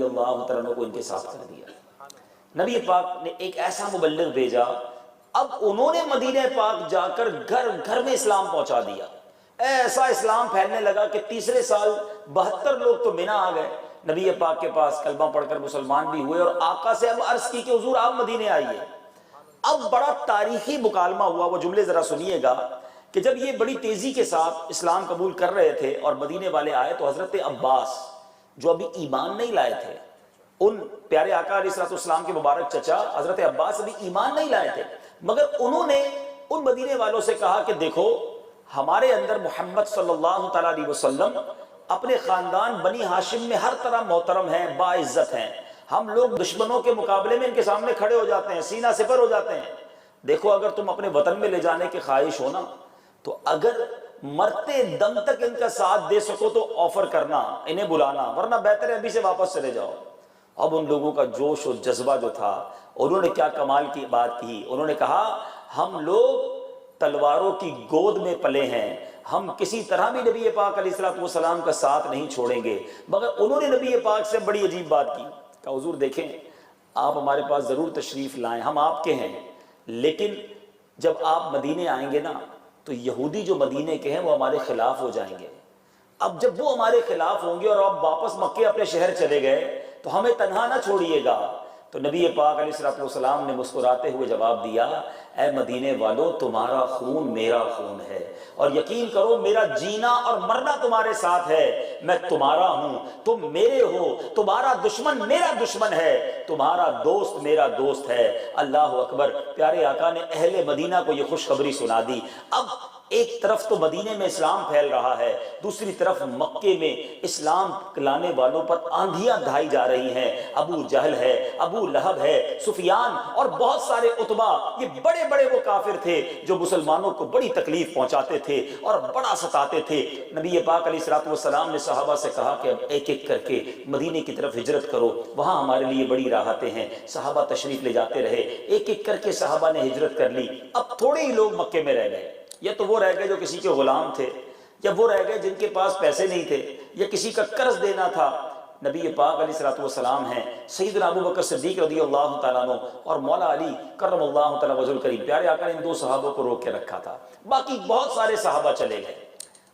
اللہ تعالیٰ کو ان کے ساتھ کر دیا۔ نبی پاک نے ایک ایسا مبلغ بھیجا، اب انہوں نے مدینہ پاک جا کر گھر گھر میں اسلام پہنچا دیا۔ ایسا اسلام پھیلنے لگا کہ تیسرے سال 72 لوگ تو مینا آ گئے نبی پاک کے پاس، کلمہ پڑھ کر مسلمان بھی ہوئے، اور آقا سے اب عرض کی کہ حضور آپ مدینے آئیے۔ اب بڑا تاریخی مکالمہ ہوا، وہ جملے ذرا سنیے گا کہ جب یہ بڑی تیزی کے ساتھ اسلام قبول کر رہے تھے اور مدینے والے آئے، تو حضرت عباس جو ابھی ایمان نہیں لائے تھے، ان پیارے آقا علیہ السلام کے مبارک چچا حضرت عباس ابھی ایمان نہیں لائے تھے، مگر انہوں نے ان مدینے والوں سے کہا کہ دیکھو ہمارے اندر محمد صلی اللہ تعالیٰ علیہ وسلم اپنے خاندان بنی ہاشم میں ہر طرح محترم ہیں، باعزت ہیں، ہم لوگ دشمنوں کے مقابلے میں ان کے سامنے کھڑے ہو جاتے ہیں، سینہ سپر ہو جاتے ہیں۔ دیکھو اگر تم اپنے وطن میں لے جانے کی خواہش ہو نا، تو اگر مرتے دم تک ان کا ساتھ دے سکو تو آفر کرنا، انہیں بلانا، ورنہ بہتر ہے ابھی سے واپس چلے جاؤ۔ اب ان لوگوں کا جوش و جذبہ جو تھا، انہوں نے کیا کمال کی بات کی، انہوں نے کہا ہم لوگ تلواروں کی گود میں پلے ہیں، ہم کسی طرح بھی نبی پاک علیہ السلام کا ساتھ نہیں چھوڑیں گے۔ مگر انہوں نے نبی پاک سے بڑی عجیب بات کی، کہا حضور دیکھیں آپ ہمارے پاس ضرور تشریف لائیں، ہم آپ کے ہیں، لیکن جب آپ مدینے آئیں گے نا تو یہودی جو مدینے کے ہیں وہ ہمارے خلاف ہو جائیں گے۔ اب جب وہ ہمارے خلاف ہوں گے اور آپ واپس مکے اپنے شہر چلے گئے تو ہمیں تنہا نہ چھوڑیے گا۔ تو نبی پاک علیہ السلام نے مسکراتے ہوئے جواب دیا، اے مدینے والو تمہارا خون میرا خون ہے، اور یقین کرو میرا جینا اور مرنا تمہارے ساتھ ہے، میں تمہارا ہوں، تم میرے ہو، تمہارا دشمن میرا دشمن ہے، تمہارا دوست میرا دوست ہے۔ اللہ اکبر۔ پیارے آقا نے اہل مدینہ کو یہ خوشخبری سنا دی۔ اب ایک طرف تو مدینے میں اسلام پھیل رہا ہے، دوسری طرف مکے میں اسلام لانے والوں پر آندھیاں دھائی جا رہی ہیں۔ ابو جہل ہے، ابو لہب ہے، سفیان اور بہت سارے عتبہ، یہ بڑے بڑے وہ کافر تھے جو مسلمانوں کو بڑی تکلیف پہنچاتے تھے اور بڑا ستاتے تھے۔ نبی پاک علیہ السلام نے صحابہ سے کہا کہ اب ایک ایک کر کے مدینے کی طرف ہجرت کرو، وہاں ہمارے لیے بڑی راحتیں ہیں۔ صحابہ تشریف لے جاتے رہے، ایک ایک کر کے صحابہ نے ہجرت کر لی۔ اب تھوڑے ہی لوگ مکے میں رہ گئے، یا تو وہ رہ گئے جو کسی کے غلام تھے، یا وہ رہ گئے جن کے پاس پیسے نہیں تھے، یا کسی کا قرض دینا تھا۔ نبی پاک علیہ السلام ہیں، سیدنا ابو بکر صدیق رضی اللہ تعالیٰ عنہ اور مولا علی کرم اللہ تعالیٰ وجہ الکریم، پیارے آقا نے ان دو صحابوں کو روک کے رکھا تھا، باقی بہت سارے صحابہ چلے گئے۔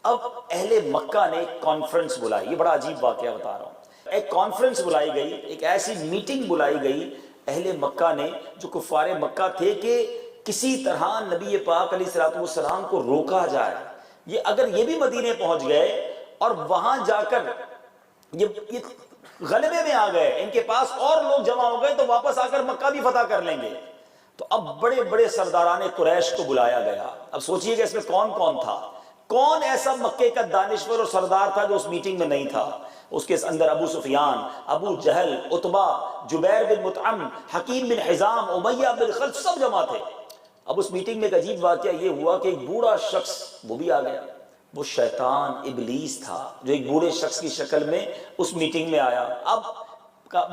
اب اہل مکہ نے ایک کانفرنس بلائی، یہ بڑا عجیب واقعہ بتا رہا ہوں۔ ایک کانفرنس بلائی گئی، ایک ایسی میٹنگ بلائی گئی اہل مکہ نے جو کفار مکہ تھے، کہ کسی طرح نبی پاک علیہ السلام کو روکا جائے۔ یہ اگر یہ بھی مدینے پہنچ گئے اور وہاں جا کر یہ غلبے میں آ گئے، ان کے پاس اور لوگ جمع ہو گئے، تو واپس آ کر مکہ بھی فتح کر لیں گے۔ تو اب بڑے بڑے سرداران قریش کو بلایا گیا۔ اب سوچئے کہ اس میں کون کون تھا، کون ایسا مکے کا دانشور اور سردار تھا جو اس میٹنگ میں نہیں تھا؟ اس کے اندر ابو سفیان، ابو جہل، عتبہ، جبیر بن مطعم، حکیم بن حزام، امیہ بن خلف، سب جمع تھے۔ اب اس میٹنگ میں ایک عجیب واقعہ یہ ہوا کہ ایک بوڑھا شخص وہ بھی آ گیا۔ وہ شیطان ابلیس تھا جو ایک بوڑھے شخص کی شکل میں اس میٹنگ میں آیا۔ اب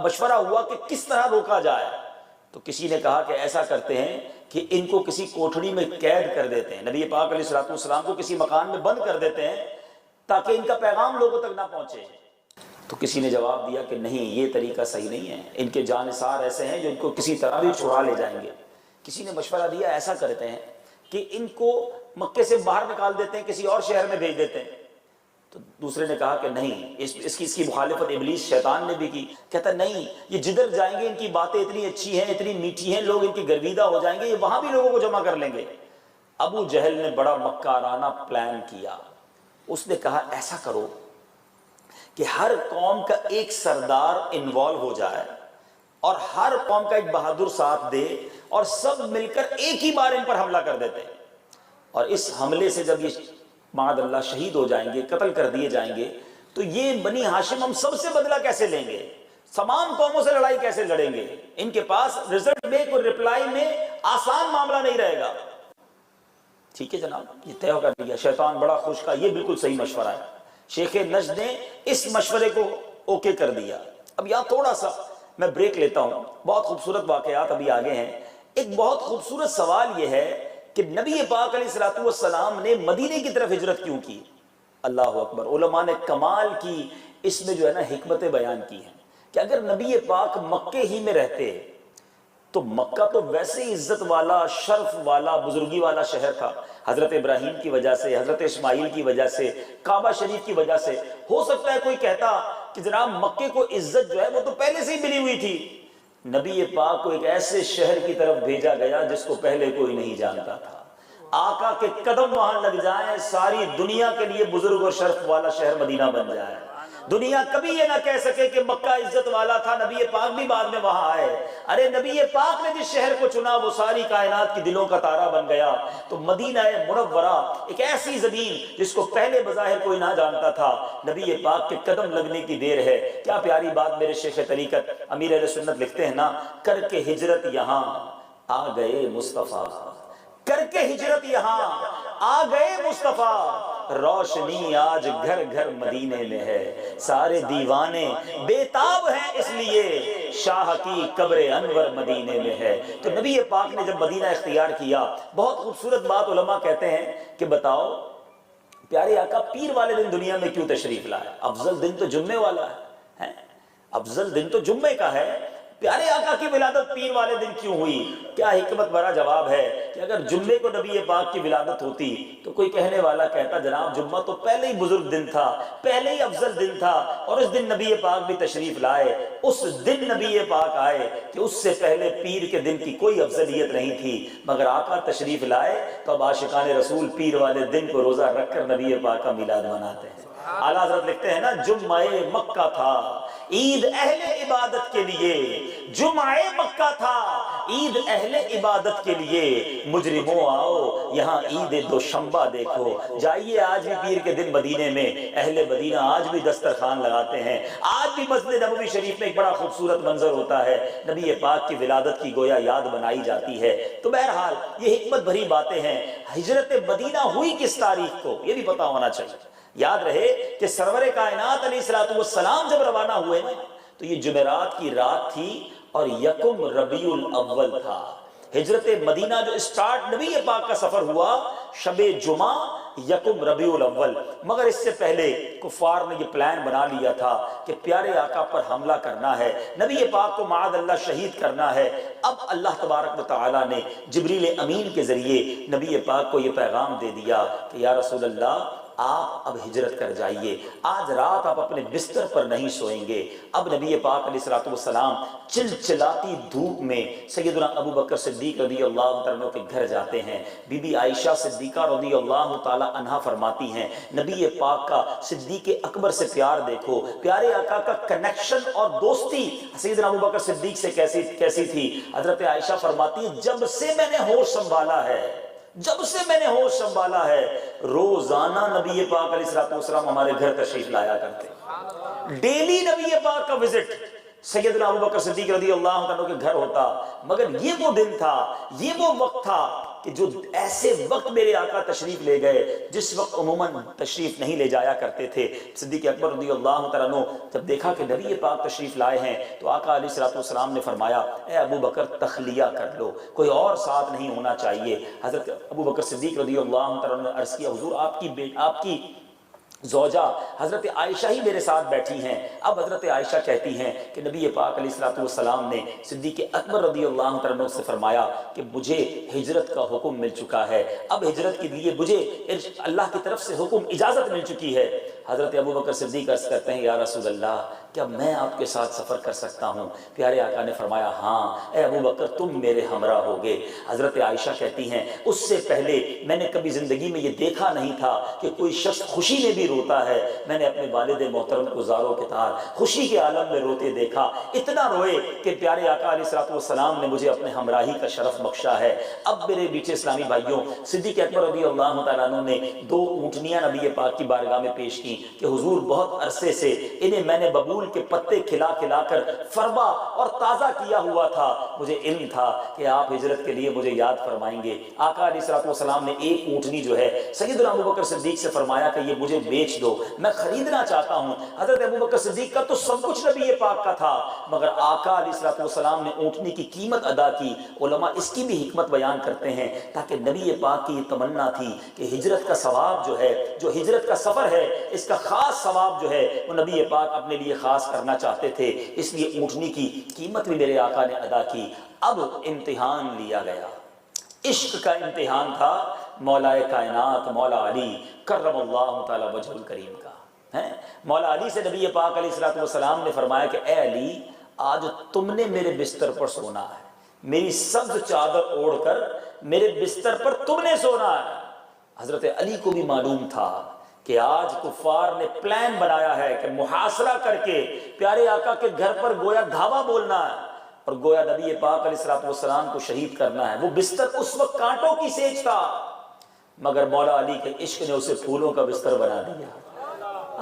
مشورہ ہوا کہ کس طرح روکا جائے، تو کسی نے کہا کہ ایسا کرتے ہیں کہ ان کو کسی کوٹھڑی میں قید کر دیتے ہیں، نبی پاک علیہ السلام کو کسی مکان میں بند کر دیتے ہیں تاکہ ان کا پیغام لوگوں تک نہ پہنچے۔ تو کسی نے جواب دیا کہ نہیں، یہ طریقہ صحیح نہیں ہے، ان کے جانثار ایسے ہیں جو ان کو کسی طرح بھی چھڑا لے جائیں گے۔ کسی نے مشورہ دیا ایسا کرتے ہیں کہ ان کو مکے سے باہر نکال دیتے ہیں، کسی اور شہر میں بھیج دیتے ہیں۔ تو دوسرے نے کہا کہ نہیں، اس کی مخالفت ابلیس شیطان نے بھی کی۔ کہتا نہیں، یہ جدھر جائیں گے ان کی باتیں اتنی اچھی ہیں، اتنی میٹھی ہیں، لوگ ان کی گرویدہ ہو جائیں گے، یہ وہاں بھی لوگوں کو جمع کر لیں گے۔ ابو جہل نے بڑا مکارانہ پلان کیا۔ اس نے کہا ایسا کرو کہ ہر قوم کا ایک سردار انوالو ہو جائے اور ہر قوم کا ایک بہادر ساتھ دے، اور سب مل کر ایک ہی بار ان پر حملہ کر دیتے ہیں، اور اس حملے سے جب یہ معاذ اللہ شہید ہو جائیں گے، قتل کر دیے جائیں گے، تو یہ بنی ہاشم ہم سب سے بدلہ کیسے لیں گے، تمام قوموں سے لڑائی کیسے لڑیں گے؟ ان کے پاس رزلٹ میں کوئی رپلائی میں آسان معاملہ نہیں رہے گا۔ ٹھیک ہے جناب، یہ طے کر دیا۔ شیطان بڑا خوش کا، یہ بالکل صحیح مشورہ ہے۔ شیخ نجد نے اس مشورے کو اوکے کر دیا۔ اب یہاں تھوڑا سا میں بریک لیتا ہوں، بہت خوبصورت واقعات ابھی آگے ہیں۔ ایک بہت خوبصورت سوال یہ ہے کہ نبی پاک علیہ السلام نے مدینے کی طرف ہجرت کیوں کی؟ اللہ اکبر۔ علماء نے کمال کی اس میں جو ہے نا حکمتیں بیان کی ہیں کہ اگر نبی پاک مکے ہی میں رہتے تو مکہ تو ویسے ہی عزت والا، شرف والا، بزرگی والا شہر تھا، حضرت ابراہیم کی وجہ سے، حضرت اسماعیل کی وجہ سے، کعبہ شریف کی وجہ سے۔ ہو سکتا ہے کوئی کہتا کہ جناب مکے کو عزت جو ہے وہ تو پہلے سے ہی ملی ہوئی تھی۔ نبی پاک کو ایک ایسے شہر کی طرف بھیجا گیا جس کو پہلے کوئی نہیں جانتا تھا۔ آقا کے قدم وہاں لگ جائیں، ساری دنیا کے لیے بزرگ اور شرف والا شہر مدینہ بن جائے۔ دنیا کبھی یہ نہ کہہ سکے کہ مکہ عزت والا تھا، نبی پاک بھی بعد میں وہاں آئے۔ ارے نبی پاک نے جس شہر کو چنا وہ ساری کائنات کی دلوں کا تارا بن گیا۔ تو مدینہ منورہ ایک ایسی زمین جس کو پہلے بظاہر کوئی نہ جانتا تھا، نبی پاک کے قدم لگنے کی دیر ہے۔ کیا پیاری بات میرے شیخ طریقت امیر اہل سنت لکھتے ہیں نا، کر کے ہجرت یہاں آ گئے مصطفیٰ، کر کے ہجرت یہاں آ گئے مصطفیٰ، روشنی آج گھر گھر مدینے میں ہے، سارے دیوانے بےتاب ہیں اس لیے شاہ کی قبر انور مدینے میں ہے۔ تو نبی پاک نے جب مدینہ اختیار کیا، بہت خوبصورت بات علماء کہتے ہیں کہ بتاؤ پیارے آقا پیر والے دن دنیا میں کیوں تشریف لائے؟ افضل دن تو جمعے والا ہے، افضل دن تو جمعے کا ہے، پیارے آقا کی ولادت پیر والے دن کیوں ہوئی؟ کیا حکمت بھرا جواب ہے کہ اگر جمعے کو نبی پاک کی ولادت ہوتی تو کوئی کہنے والا کہتا جناب جمعہ تو پہلے ہی بزرگ دن تھا، پہلے ہی افضل دن تھا، اور اس دن نبی پاک بھی تشریف لائے، اس دن نبی پاک آئے کہ اس سے پہلے پیر کے دن کی کوئی افضلیت نہیں تھی، مگر آقا تشریف لائے تو اب عاشقان رسول پیر والے دن کو روزہ رکھ کر نبی پاک کا میلاد مناتے ہیں۔ اعلیٰ حضرت لکھتے ہیں نا، جمعہ مکہ تھا عید اہل عبادت کے لیے، جمعہ مکہ تھا عید اہل عبادت کے لیے، مجرموں آؤ یہاں عید دوشنبہ دیکھو۔ جائیے آج بھی پیر کے دن مدینے میں، اہل مدینہ آج بھی دسترخوان لگاتے ہیں، آج بھی مسجد نبوی شریف میں ایک بڑا خوبصورت منظر ہوتا ہے، نبی پاک کی ولادت کی گویا یاد بنائی جاتی ہے۔ تو بہرحال یہ حکمت بھری باتیں ہیں۔ ہجرت مدینہ ہوئی کس تاریخ کو یہ بھی پتہ ہونا چاہیے۔ یاد رہے کہ سرور کائنات علیہ السلام جب روانہ ہوئے تو یہ جمعرات کی رات تھی اور یکم ربیع الاول تھا۔ ہجرت مدینہ جو اسٹارٹ نبی پاک کا سفر ہوا شب جمعہ یکم ربیع الاول، مگر اس سے پہلے کفار نے یہ پلان بنا لیا تھا کہ پیارے آقا پر حملہ کرنا ہے، نبی پاک کو معاذ اللہ شہید کرنا ہے۔ اب اللہ تبارک و تعالیٰ نے جبریل امین کے ذریعے نبی پاک کو یہ پیغام دے دیا کہ یا رسول اللہ آپ اب ہجرت کر جائیے، آج رات آپ اپنے بستر پر نہیں سوئیں گے۔ اب نبی پاک علیہ السلام چلچلاتی دھوپ میں سیدنا ابو بکر صدیق رضی اللہ عنہ کے گھر جاتے ہیں۔ بی بی عائشہ صدیقہ رضی اللہ تعالی عنہا فرماتی ہیں نبی پاک کا صدیق اکبر سے پیار دیکھو، پیارے آقا کا کنیکشن اور دوستی سیدنا ابو بکر صدیق سے کیسی تھی۔ حضرت عائشہ فرماتی ہے جب سے میں نے ہوش سنبھالا ہے، جب سے میں نے ہوش سنبھالا ہے، روزانہ نبی پاک علیہ السلام ہمارے گھر تشریف لایا کرتے، ڈیلی نبی پاک کا وزٹ سیدنا ابو بکر صدیق رضی اللہ عنہ کے گھر ہوتا۔ مگر یہ وہ دن تھا، یہ وہ وقت تھا کہ جو ایسے وقت میرے آقا تشریف لے گئے جس وقت عموماً تشریف نہیں لے جایا کرتے تھے۔ صدیق اکبر رضی اللہ عنہ جب دیکھا کہ نبی پاک تشریف لائے ہیں تو آقا علیہ السلام نے فرمایا اے ابو بکر تخلیہ کر لو، کوئی اور ساتھ نہیں ہونا چاہیے۔ حضرت ابو بکر صدیق رضی اللہ عنہ نے عرض کیا حضور آپ کی زوجہ حضرت عائشہ ہی میرے ساتھ بیٹھی ہیں۔ اب حضرت عائشہ کہتی ہیں کہ نبی پاک علیہ السلام نے صدیق اکبر رضی اللہ عنہ سے فرمایا کہ مجھے ہجرت کا حکم مل چکا ہے، اب ہجرت کے لیے مجھے اللہ کی طرف سے حکم اجازت مل چکی ہے۔ حضرت ابو بکر صدیق عرض کرتے ہیں یا رسول اللہ کیا میں آپ کے ساتھ سفر کر سکتا ہوں؟ پیارے آقا نے فرمایا ہاں اے ابو بکر تم میرے ہمراہ ہوگے۔ حضرت عائشہ کہتی ہیں اس سے پہلے میں نے کبھی زندگی میں یہ دیکھا نہیں تھا کہ کوئی شخص خوشی میں بھی روتا ہے۔ میں نے اپنے والد محترم کو زاروں کے تار خوشی کے عالم میں روتے دیکھا، اتنا روئے کہ پیارے آقا علیہ السلام نے مجھے اپنے ہمراہی کا شرف بخشا ہے۔ اب میرے بیچے اسلامی بھائیوں، صدیق اکبر رضی اللہ تعالیٰ عنہ نے 2 اونٹنیاں نبی پاک کی بارگاہ میں پیش کی کہ حضور بہت عرصے سے انہیں میں نے ببول کے پتے کھلا کر فربا اور تازہ کیا ہوا تھا، مجھے علم تھا کہ آپ ہجرت کے لیے مجھے یاد فرمائیں گے۔ آقا علیہ السلام نے ایک اونٹنی جو ہے سیدنا ابو بکر صدیق سے فرمایا کہ یہ مجھے بیچ دو، میں خریدنا چاہتا ہوں۔ حضرت ابو بکر صدیق کا تو سب کچھ نبی پاک کا تھا، مگر آقا علیہ السلام نے اونٹنی کی قیمت ادا کی۔ علماء اس کی بھی حکمت بیان کرتے ہیں تاکہ نبی پاک کی یہ تمنا تھی کہ ہجرت کا ثواب جو ہے، جو ہجرت کا سفر ہے، اس اس کا خاص ثواب جو ہے وہ نبی پاک اپنے لیے خاص کرنا چاہتے تھے، اس لیے اونٹنی کی قیمت بھی میرے آقا نے ادا کی۔ اب امتحان لیا گیا، عشق کا امتحان تھا مولا کائنات مولا علی کرم اللہ تعالی وجہ الکریم کا ہے۔ مولا علی سے نبی پاک علیہ الصلوۃ والسلام نے فرمایا کہ اے علی، آج تم نے میرے بستر پر سونا ہے، میری سبز چادر اوڑھ کر میرے بستر پر تم نے سونا ہے۔ حضرت علی کو بھی معلوم تھا کہ آج کفار نے پلان بنایا ہے کہ محاصرہ کر کے پیارے آقا کے گھر پر گویا دھاوا بولنا ہے اور گویا نبی پاک علیہ الصلوۃ والسلام کو شہید کرنا ہے۔ وہ بستر اس وقت کانٹوں کی سیج تھا، مگر مولا علی کے عشق نے اسے پھولوں کا بستر بنا دیا۔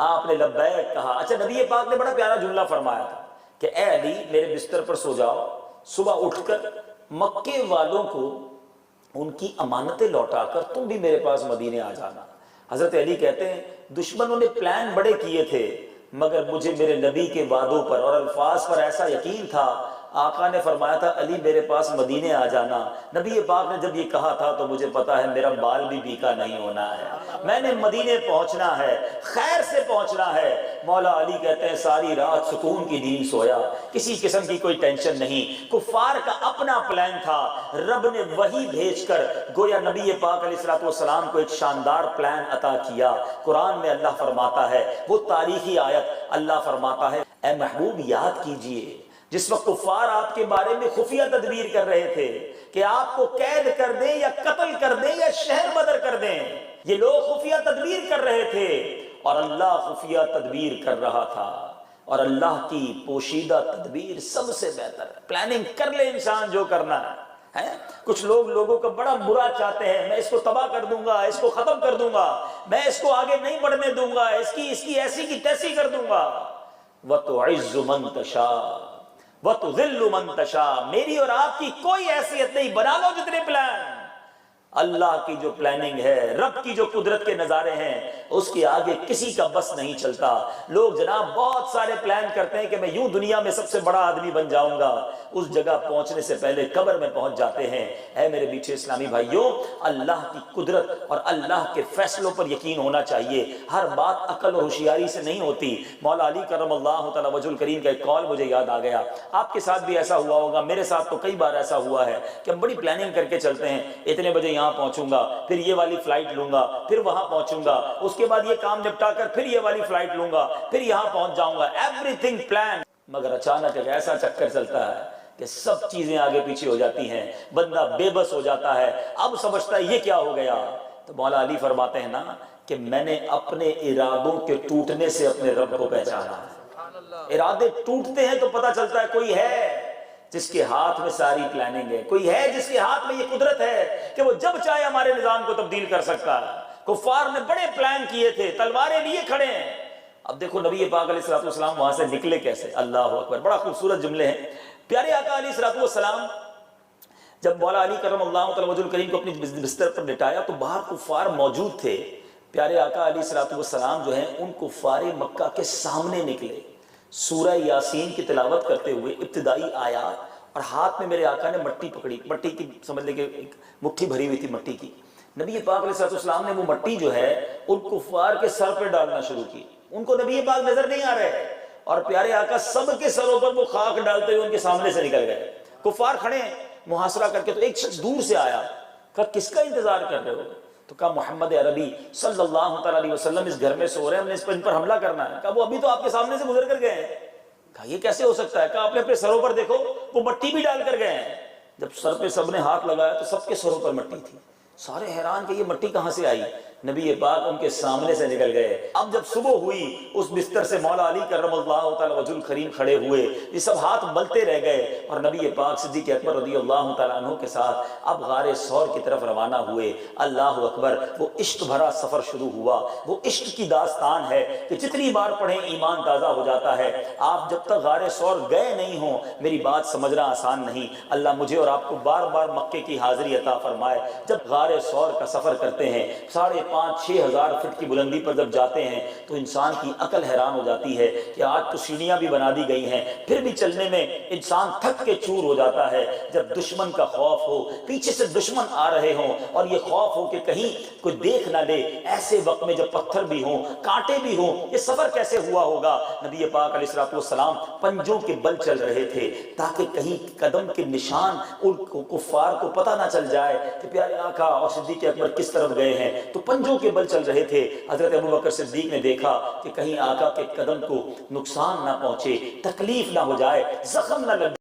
آپ نے لبیک کہا۔ اچھا، نبی پاک نے بڑا پیارا جملہ فرمایا تھا کہ اے علی میرے بستر پر سو جاؤ، صبح اٹھ کر مکے والوں کو ان کی امانتیں لوٹا کر تم بھی میرے پاس مدینے آ جانا۔ حضرت علی کہتے ہیں دشمنوں نے پلان بڑے کیے تھے، مگر مجھے میرے نبی کے وعدوں پر اور الفاظ پر ایسا یقین تھا۔ آقا نے فرمایا تھا علی میرے پاس مدینے آ جانا۔ نبی پاک نے جب یہ کہا تھا تو مجھے پتا ہے میرا بال بھی بیکا نہیں ہونا ہے، میں نے مدینے پہنچنا ہے، خیر سے پہنچنا ہے۔ مولا علی کہتے ہیں ساری رات سکون کی نیند سویا، کسی قسم کی کوئی ٹینشن نہیں۔ کفار کا اپنا پلان تھا، رب نے وحی بھیج کر گویا نبی پاک علیہ الصلوۃ والسلام کو ایک شاندار پلان عطا کیا۔ قرآن میں اللہ فرماتا ہے، وہ تاریخی آیت، اللہ فرماتا ہے اے محبوب یاد کیجئے جس وقت کفار آپ کے بارے میں خفیہ تدبیر کر رہے تھے کہ آپ کو قید کر دیں یا قتل کر دیں یا شہر بدر کر دیں، یہ لوگ خفیہ تدبیر کر رہے تھے اور اللہ خفیہ تدبیر کر رہا تھا، اور اللہ کی پوشیدہ تدبیر سب سے بہتر ہے۔ پلاننگ کر لے انسان جو کرنا ہے۔ کچھ لوگ لوگوں کا بڑا برا چاہتے ہیں، میں اس کو تباہ کر دوں گا، اس کو ختم کر دوں گا، میں اس کو آگے نہیں بڑھنے دوں گا، اس کی ایسی کی تیسی کر دوں گا۔ وَتُعِزُّ مَن تَشَاءُ وَتُذِلُّ مَن تَشَاءُ، میری اور آپ کی کوئی حیثیت نہیں، بنا لو جتنے پلان۔ اللہ کی جو پلاننگ ہے، رب کی جو قدرت کے نظارے ہیں، اس کے آگے کسی کا بس نہیں چلتا۔ لوگ جناب بہت سارے پلان کرتے ہیں کہ میں یوں دنیا میں سب سے بڑا آدمی بن جاؤں گا، اس جگہ پہنچنے سے پہلے قبر میں پہنچ جاتے ہیں۔ اے میرے میٹھے اسلامی بھائیوں، اللہ کی قدرت اور اللہ کے فیصلوں پر یقین ہونا چاہیے۔ ہر بات عقل اور ہوشیاری سے نہیں ہوتی۔ مولا علی کرم اللہ تعالی وجہ الکریم کا ایک قول مجھے یاد آ گیا، آپ کے ساتھ بھی ایسا ہوا ہوگا، میرے ساتھ تو کئی بار ایسا ہوا ہے کہ ہم بڑی پلاننگ کر کے چلتے ہیں، اتنے بجے یہاں پہنچوں گا، پھر یہ والی فلائٹ لوں گا، پھر وہاں پہنچوں گا، اس کے بعد یہ کام نپٹا کر پھر یہ والی فلائٹ لوں گا، پھر یہاں پہنچ جاؤں گا، ایوری تھنگ پلان۔ مگر اچانک ایک ایسا چکر چلتا ہے کہ سب چیزیں آگے پیچھے ہو جاتی ہیں، بندہ بے بس ہو جاتا ہے، اب سمجھتا ہے یہ کیا ہو گیا۔ تو مولا علی فرماتے ہیں نا کہ میں نے اپنے ارادوں کے ٹوٹنے سے اپنے رب کو پہچانا ہے۔ ارادے ٹوٹتے ہیں تو پتہ چلتا ہے کوئی ہے جس کے ہاتھ میں ساری پلاننگ ہے، کوئی ہے جس کے ہاتھ میں یہ قدرت ہے کہ وہ جب چاہے ہمارے نظام کو تبدیل کر سکتا ہے۔ کفار نے بڑے پلان کیے تھے، تلواریں لیے کھڑے ہیں۔ اب دیکھو نبی پاک علیہ الصلوۃ والسلام وہاں سے نکلے کیسے، اللہ اکبر، بڑا خوبصورت جملے ہیں۔ پیارے آقا علیہ الصلوۃ والسلام جب مولا علی کرم اللہ تعالی وجہ الکریم کو اپنی بستر پر لٹایا تو باہر کفار موجود تھے۔ پیارے آقا علیہ الصلوۃ والسلام جو ہیں ان کفار مکہ کے سامنے نکلے، سورہ یاسین کی تلاوت کرتے ہوئے ابتدائی آیات، اور ہاتھ میں میرے آقا نے مٹی پکڑی، مٹی کی سمجھ لے کہ ایک مٹھی بھری ہوئی تھی مٹی کی۔ نبی پاک علیہ الصلوۃ والسلام نے وہ مٹی جو ہے ان کفار کے سر پہ ڈالنا شروع کی، ان کو نبی پاک نظر نہیں آ رہے، اور پیارے آقا سب کے سروں پر وہ خاک ڈالتے ہوئے ان کے سامنے سے نکل گئے۔ کفار کھڑے ہیں محاصرہ کر کے، تو ایک شخص دور سے آیا، کہا کس کا انتظار کر رہے ہو؟ تو کہا محمد عربی صلی اللہ تعالی علیہ وسلم اس گھر میں سو رہے ہیں، ہم نے ان پر حملہ کرنا ہے۔ کہا وہ ابھی تو آپ کے سامنے سے گزر کر گئے ہیں۔ کہا یہ کیسے ہو سکتا ہے؟ کہا آپ نے اپنے سروں پر دیکھو، وہ مٹی بھی ڈال کر گئے ہیں۔ جب سر پہ سب نے ہاتھ لگایا تو سب کے سروں پر مٹی تھی، سارے حیران کہ یہ مٹی کہاں سے آئی۔ نبی پاک ان کے سامنے سے نکل گئے۔ اب جب صبح ہوئی اس بستر سے مولا علی کرم اللہ تعالی وجہ الکریم کھڑے ہوئے، یہ سب ہاتھ ملتے رہ گئے، اور نبی پاک صدیق اکبر رضی اللہ تعالیٰ عنہ کے ساتھ اب غار ثور کی طرف روانہ ہوئے۔ اللہ اکبر، وہ عشق بھرا سفر شروع ہوا۔ وہ عشق کی داستان ہے کہ جتنی بار پڑھیں ایمان تازہ ہو جاتا ہے۔ آپ جب تک غار ثور گئے نہیں ہوں میری بات سمجھنا آسان نہیں۔ اللہ مجھے اور آپ کو بار بار مکے کی حاضری عطا فرمائے۔ جب غار ثور کا سفر کرتے ہیں 5.5 5-6 ہزار فٹ کی بلندی پر جب جاتے ہیں تو انسان کی عقل حیران ہو جاتی ہے کہ آج تو سیڑھیاں بھی بنا دی گئی ہیں، پھر بھی چلنے میں انسان تھک کے چور ہو جاتا ہے۔ جب دشمن کا خوف ہو، پیچھے سے دشمن آ رہے ہوں اور یہ خوف ہو کہ کہیں کوئی دیکھ نہ لے، ایسے وقت میں جب پتھر بھی ہوں، کانٹے بھی ہوں، یہ سفر کیسے ہوا ہوگا؟ نبی پاک علیہ السلام پنجوں کے بل چل رہے تھے تاکہ کہیں قدم کے نشان ان کفار کو پتہ نہ چل جائے کہ پیارے آقا اور صدیق اکبر کس طرف گئے ہیں، تو پنجوں کے بل چل رہے تھے۔ حضرت ابوبکر صدیق نے دیکھا کہ کہیں آقا کے قدم کو نقصان نہ پہنچے، تکلیف نہ ہو جائے، زخم نہ لگ